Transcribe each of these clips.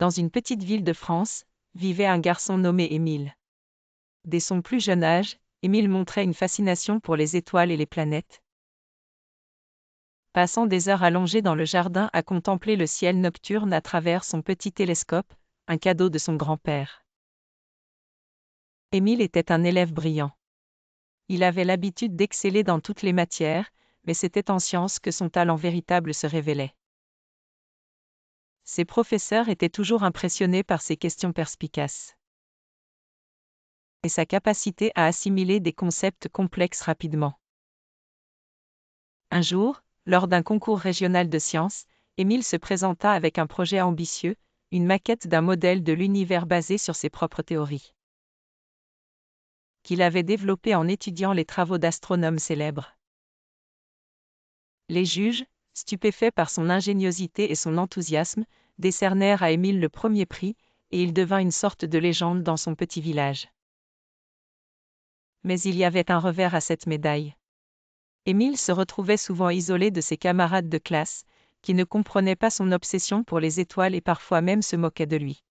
Dans une petite ville de France, vivait un garçon nommé Émile. Dès son plus jeune âge, Émile montrait une fascination pour les étoiles et les planètes. Passant des heures allongé dans le jardin à contempler le ciel nocturne à travers son petit télescope, un cadeau de son grand-père. Émile était un élève brillant. Il avait l'habitude d'exceller dans toutes les matières, mais c'était en sciences que son talent véritable se révélait. Ses professeurs étaient toujours impressionnés par ses questions perspicaces et sa capacité à assimiler des concepts complexes rapidement. Un jour, lors d'un concours régional de sciences, Émile se présenta avec un projet ambitieux, une maquette d'un modèle de l'univers basé sur ses propres théories, qu'il avait développé en étudiant les travaux d'astronomes célèbres. Les juges, stupéfaits par son ingéniosité et son enthousiasme, décernèrent à Émile le premier prix, et il devint une sorte de légende dans son petit village. Mais il y avait un revers à cette médaille. Émile se retrouvait souvent isolé de ses camarades de classe, qui ne comprenaient pas son obsession pour les étoiles et parfois même se moquaient de lui.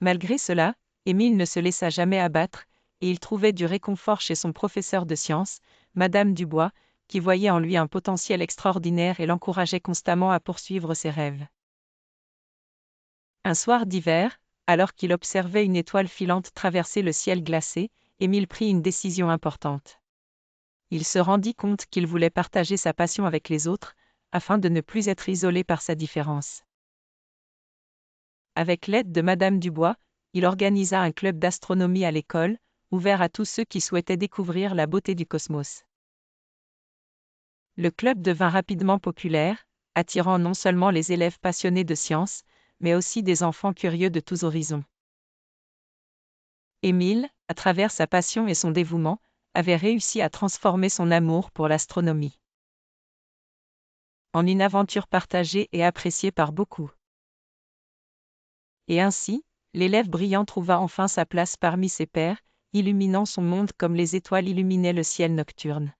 Malgré cela, Émile ne se laissa jamais abattre, et il trouvait du réconfort chez son professeur de sciences, Madame Dubois, qui voyait en lui un potentiel extraordinaire et l'encourageait constamment à poursuivre ses rêves. Un soir d'hiver, alors qu'il observait une étoile filante traverser le ciel glacé, Émile prit une décision importante. Il se rendit compte qu'il voulait partager sa passion avec les autres, afin de ne plus être isolé par sa différence. Avec l'aide de Madame Dubois, il organisa un club d'astronomie à l'école, ouvert à tous ceux qui souhaitaient découvrir la beauté du cosmos. Le club devint rapidement populaire, attirant non seulement les élèves passionnés de sciences, mais aussi des enfants curieux de tous horizons. Émile, à travers sa passion et son dévouement, avait réussi à transformer son amour pour l'astronomie en une aventure partagée et appréciée par beaucoup. Et ainsi, l'élève brillant trouva enfin sa place parmi ses pairs, illuminant son monde comme les étoiles illuminaient le ciel nocturne.